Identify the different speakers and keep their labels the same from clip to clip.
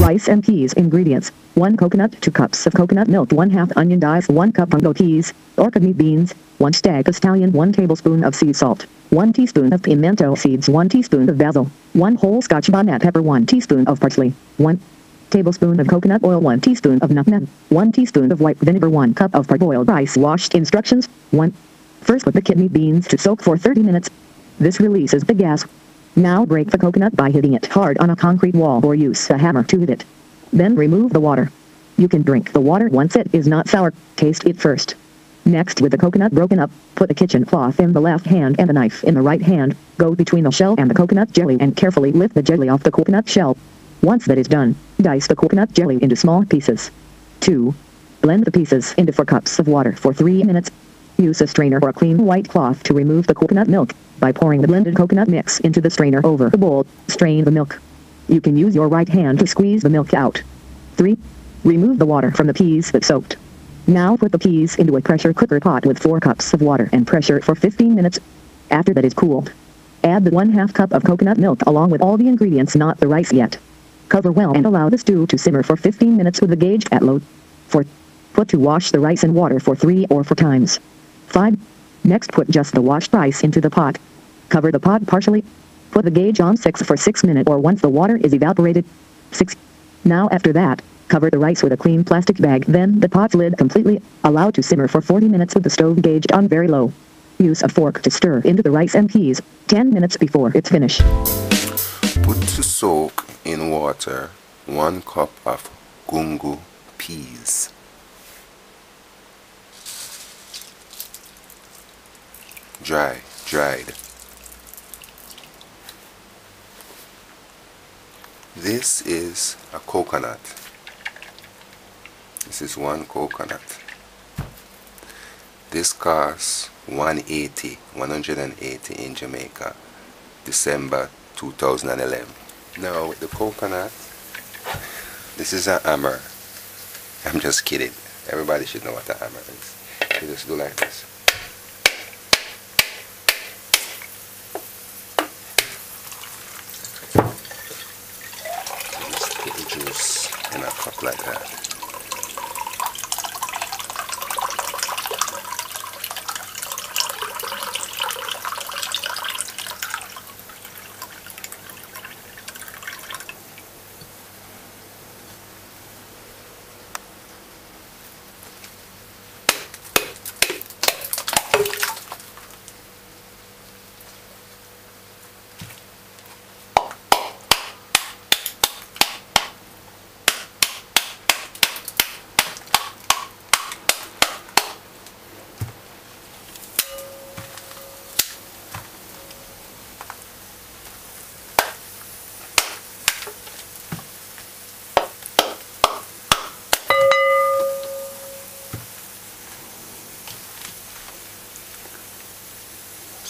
Speaker 1: Rice and peas ingredients. 1 coconut, 2 cups of coconut milk, 1/2 onion diced, 1 cup bungo peas, or kidney beans, 1 stag scallion, 1 tablespoon of sea salt, 1 teaspoon of pimento seeds, 1 teaspoon of basil, 1 whole Scotch bonnet pepper, 1 teaspoon of parsley, 1 tablespoon of coconut oil, 1 teaspoon of nutmeg, 1 teaspoon of white vinegar, 1 cup of parboiled rice washed. Instructions. 1. First put the kidney beans to soak for 30 minutes. This releases the gas. Now break the coconut by hitting it hard on a concrete wall or use a hammer to hit it. Then remove the water. You can drink the water once it is not sour. Taste it first. Next, with the coconut broken up, put a kitchen cloth in the left hand and a knife in the right hand. Go between the shell and the coconut jelly and carefully lift the jelly off the coconut shell. Once that is done, dice the coconut jelly into small pieces. 2. Blend the pieces into 4 cups of water for 3 minutes. Use a strainer or a clean white cloth to remove the coconut milk. By pouring the blended coconut mix into the strainer over the bowl, strain the milk. You can use your right hand to squeeze the milk out. 3. Remove the water from the peas that soaked. Now put the peas into a pressure cooker pot with 4 cups of water and pressure for 15 minutes. After that is cooled, add the 1/2 cup of coconut milk along with all the ingredients, not the rice yet. Cover well and allow the stew to simmer for 15 minutes with the gauge at low. 4. Put to wash the rice in water for 3 or 4 times. 5. Next put just the washed rice into the pot. Cover the pot partially. Put the gauge on 6 for 6 minutes or once the water is evaporated. 6. Now after that, cover the rice with a clean plastic bag, then the pot lid completely. Allow to simmer for 40 minutes with the stove gauged on very low. Use a fork to stir into the rice and peas 10 minutes before it's finished.
Speaker 2: Put to soak in water 1 cup of gungo peas. Dried. This is a coconut. This is 1 coconut. This costs $180 in Jamaica, December 2011. Now with the coconut, this is a hammer. I'm just kidding. Everybody should know what a hammer is. You just do like this. Juice in a cup like that.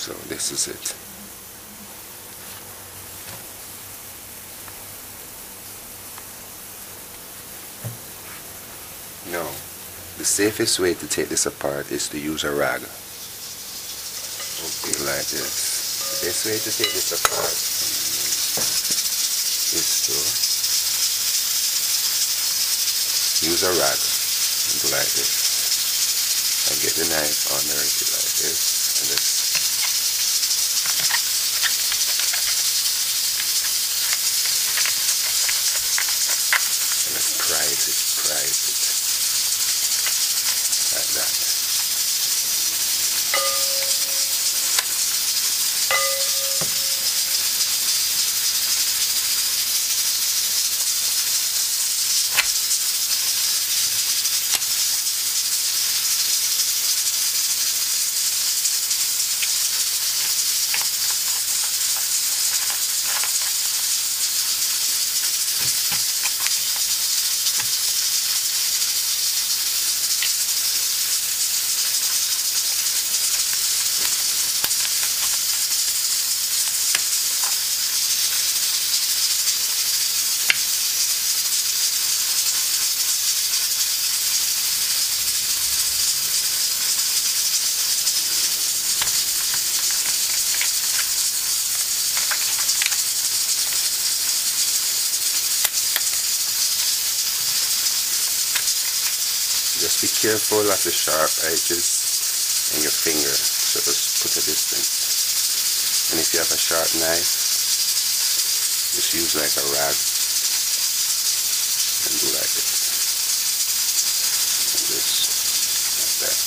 Speaker 2: So this is it. Now, the safest way to take this apart is to use a rag. Okay, like this. The best way to take this apart is to use a rag and do like this. And get the knife underneath it like this, and just prise it like that. Just be careful of the sharp edges in your finger, so just put a distance. And if you have a sharp knife, just use like a rag and do like this. And just like that.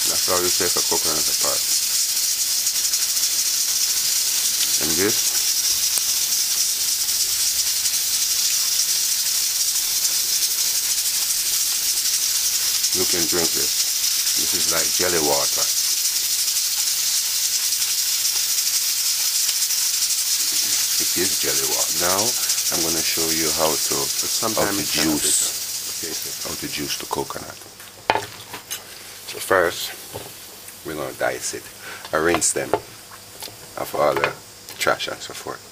Speaker 2: That's how you take a coconut apart. And this, you can drink this. This is like jelly water. It is jelly water. Now I'm going to show you how to juice the coconut. So first, we're going to dice it. I rinse them of all the trash and so forth.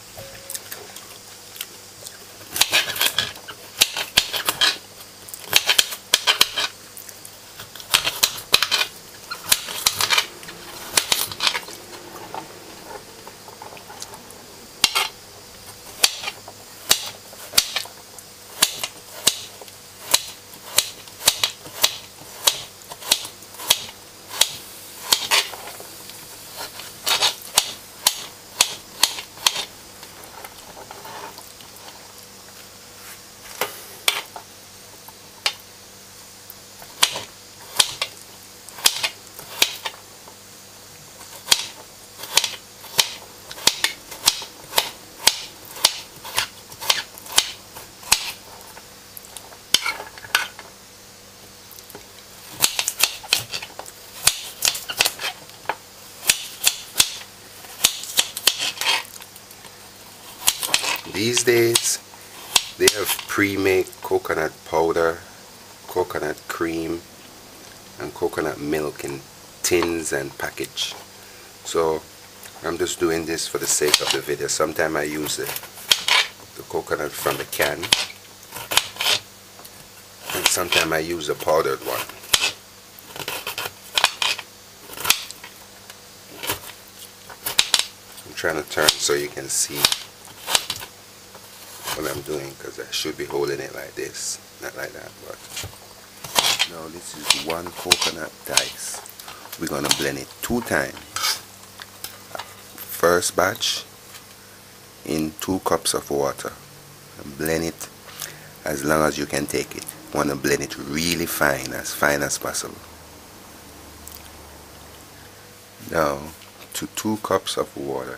Speaker 2: These days, they have pre-made coconut powder, coconut cream, and coconut milk in tins and package. So I'm just doing this for the sake of the video. Sometimes I use the coconut from the can, and sometimes I use the powdered one. I'm trying to turn so you can see what I'm doing, because I should be holding it like this, not like that. But now this is one coconut dice. We're gonna blend it 2 times. First batch in 2 cups of water, and blend it as long as you can take it. Want to blend it really fine as possible. Now to 2 cups of water.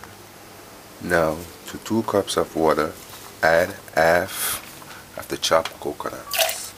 Speaker 2: Now to 2 cups of water, add half of the chopped coconuts.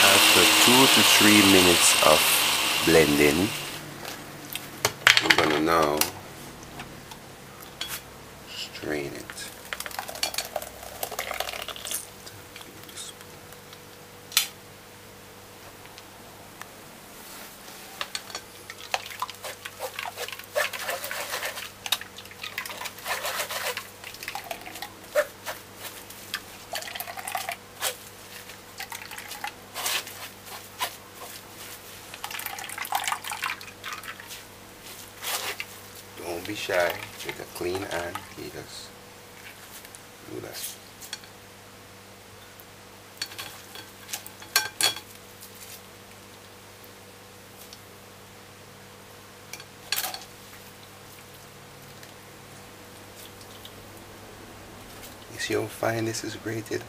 Speaker 2: After 2 to 3 minutes of blending, I'm gonna now strain it. be shy. With a clean hand, you just do that. You see how fine this is grated?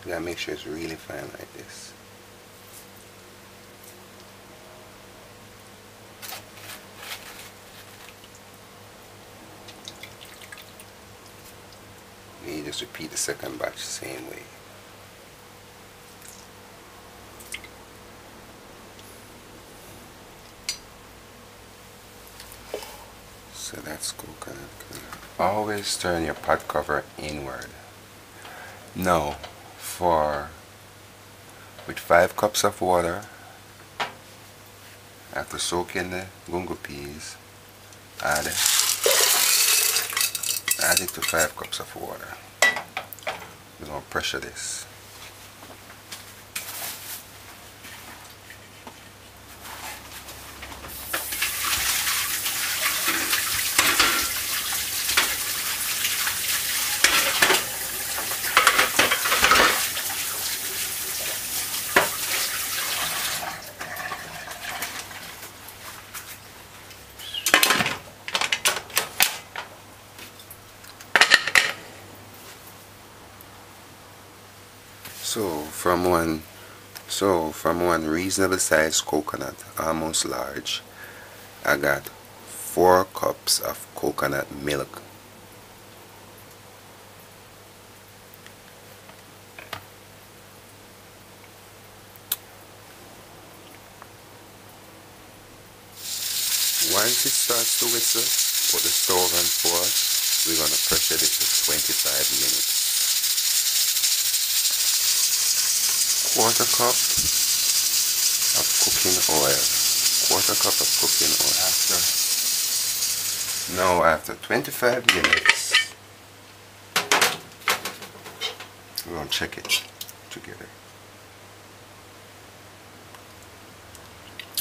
Speaker 2: You gotta make sure it's really fine like this. You just repeat the second batch the same way. So that's coconut. Always turn your pot cover inward. Now, with 5 cups of water, after soaking the gungo peas, add it to 5 cups of water. We're going to pressure this. So from one reasonable sized coconut, almost large, I got 4 cups of coconut milk. Once it starts to whistle, put the stove on 4. We're going to pressure this for 25 minutes. Quarter cup of cooking oil. Quarter cup of cooking oil. After 25 minutes, we're going to check it together.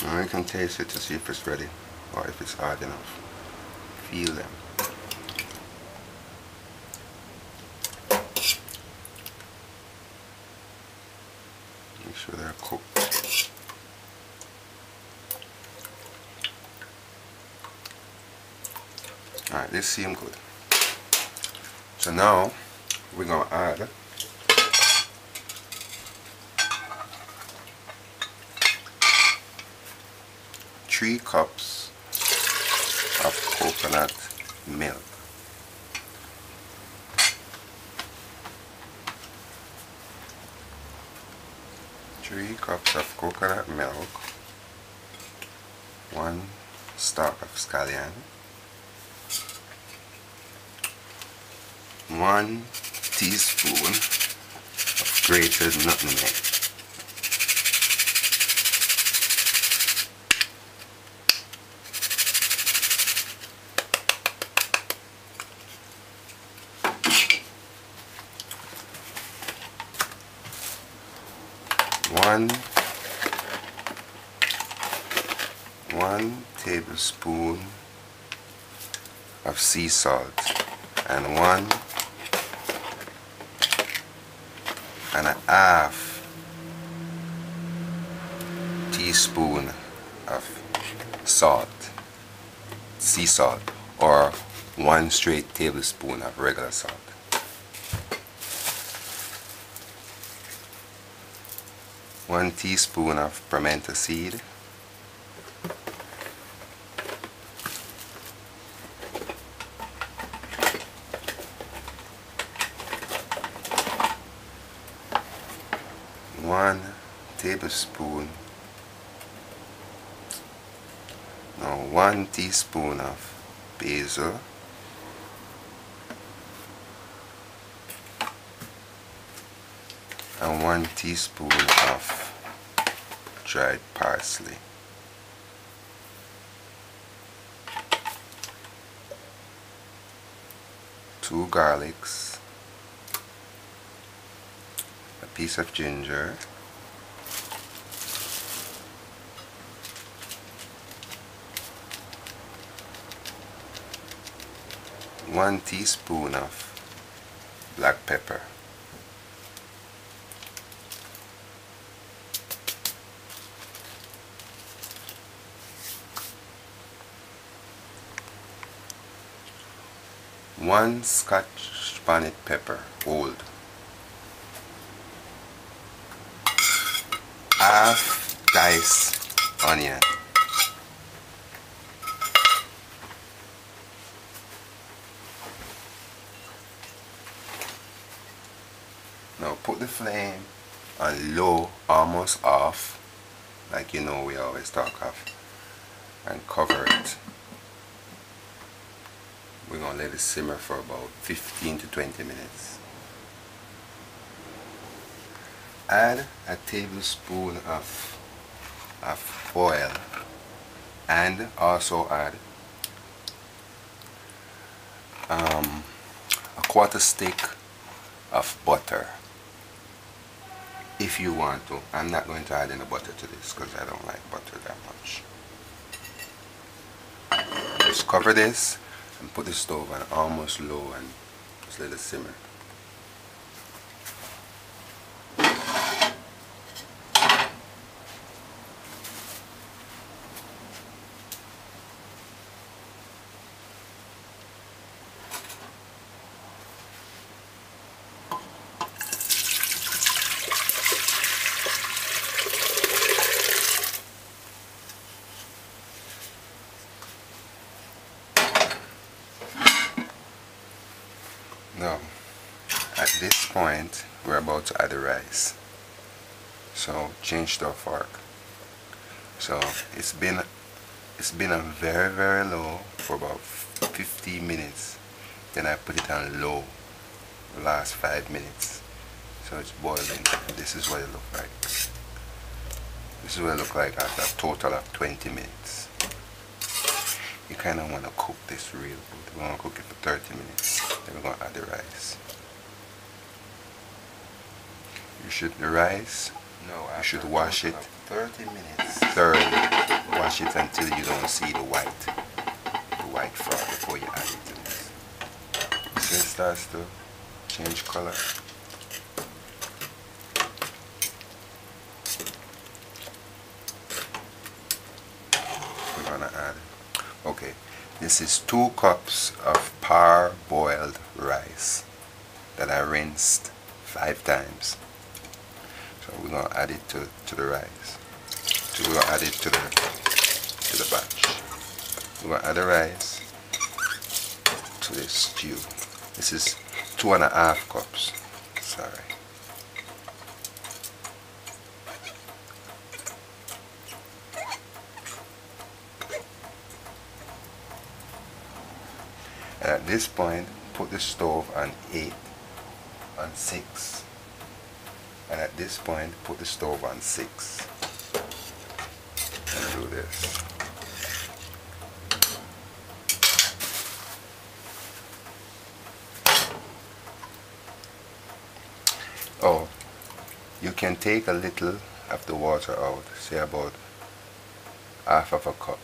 Speaker 2: And we can taste it to see if it's ready or if it's hard enough. Feel them. Make sure they're cooked. Alright, this seems good. So now we're going to add three cups of coconut milk. Three cups of coconut milk, 1 stalk of scallion, 1 teaspoon of grated nutmeg, 1 tablespoon of sea salt, and 1.5 teaspoon of salt, sea salt, or 1 straight tablespoon of regular salt. 1 teaspoon of pimento seed, 1 teaspoon of basil, and 1 teaspoon of dried parsley. Two garlics, a piece of ginger, 1 teaspoon of black pepper. One Scotch bonnet pepper, old. Half diced onion. Now put the flame on low, almost off, like you know we always talk of, and cover it. We're going to let it simmer for about 15 to 20 minutes. Add a tablespoon of oil and also add a quarter stick of butter if you want to. I'm not going to add any butter to this because I don't like butter that much. Just cover this and put the stove on almost low and just let it simmer. Now, at this point, we're about to add the rice. So, change to a fork. So, it's been on very, very low for about 15 minutes. Then I put it on low the last 5 minutes. So it's boiling. This is what it looks like. This is what it looks like after a total of 20 minutes. You kind of want to cook this real good. We're going to cook it for 30 minutes. Then we're going to add the rice. You should should wash it
Speaker 3: 30 minutes.
Speaker 2: thoroughly. Wash it until you don't see the white froth before you add it to this. So it starts to change color. We're gonna add, okay, this is 2 cups of parboiled rice that I rinsed 5 times. So we're gonna add it to the rice. So we're gonna add it to the batch. We're gonna add the rice to this stew. This is 2.5 cups. Sorry. And at this point, put the stove on 6. And at this point, put the stove on 6. And do this. Oh, you can take a little of the water out, say about half of a cup.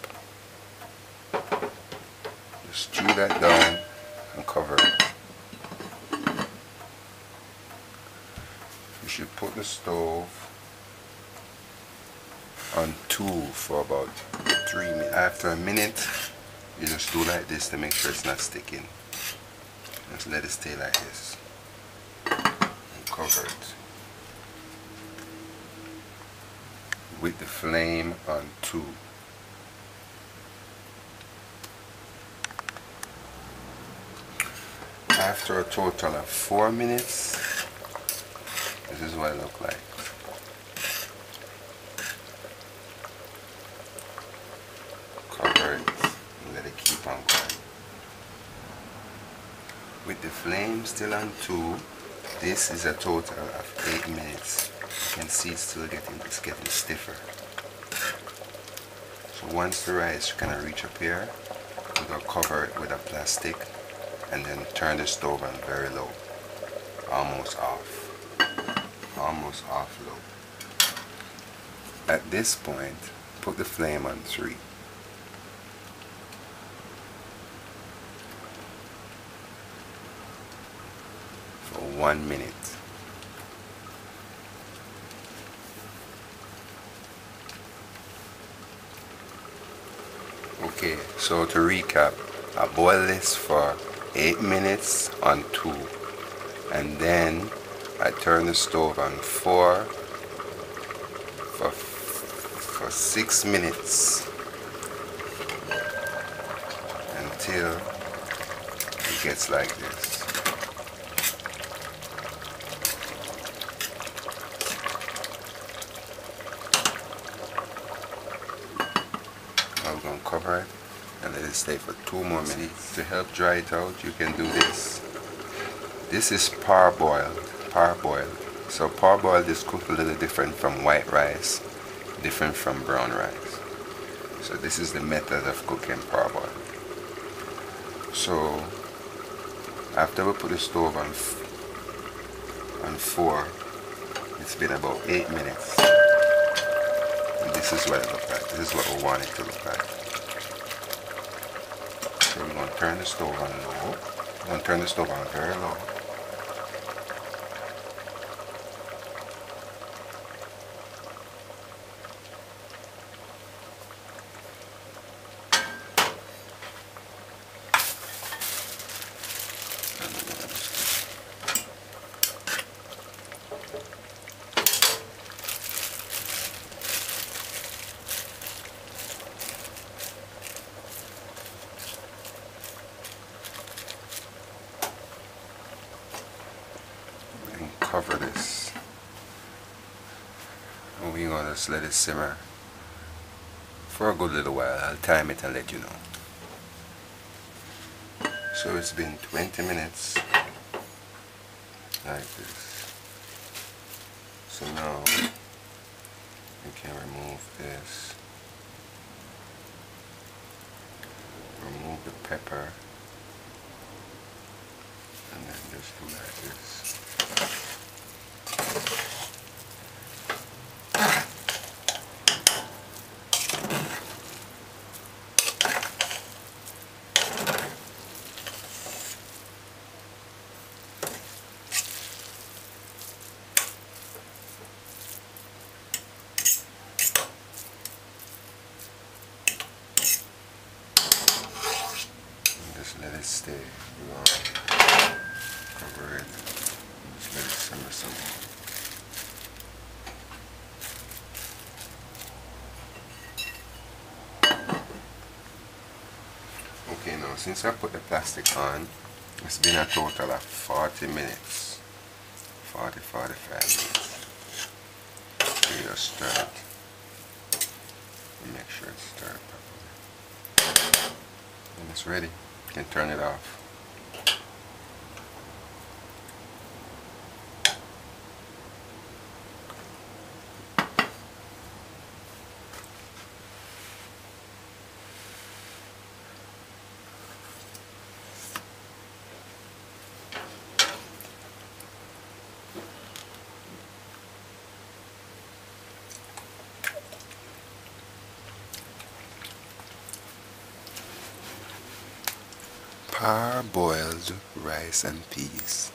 Speaker 2: Just stew that down and cover it. You should put the stove on 2 for about 3 minutes. After a minute, you just do like this to make sure it's not sticking. Just let it stay like this. Cover it with the flame on 2. After a total of 4 minutes, this is what it looks like. Cover it and let it keep on going. With the flame still on 2, this is a total of 8 minutes. You can see it's getting stiffer. So once the rice kind of reach up here, we're going to cover it with a plastic and then turn the stove on very low. Almost off. Almost off low. At this point, put the flame on 3. 1 minute. Okay, so to recap, I boil this for 8 minutes on 2, and then I turn the stove on 4 for 6 minutes until it gets like this. I'm going to cover it and let it stay for 2 more minutes. To help dry it out, you can do this. This is parboiled. So parboiled is cooked a little different from white rice, different from brown rice. So this is the method of cooking parboiled. So after we put the stove on 4, it's been about 8 minutes. And this is what it looks like. This is what we want it to look like. So we're going to turn the stove on low. We're going to turn the stove on very low. Cover this, and we're going to just let it simmer for a good little while. I'll time it and let you know. So it's been 20 minutes like this. So now we can remove this, remove the pepper, and then just do like this. Just let it stay. We're going to cover it and just let it simmer some more. Okay, now since I put the plastic on, it's been a total of 40 minutes. 45 minutes. You just stir it. And make sure it's stirred properly. And it's ready. You can turn it off. Parboiled rice and peas.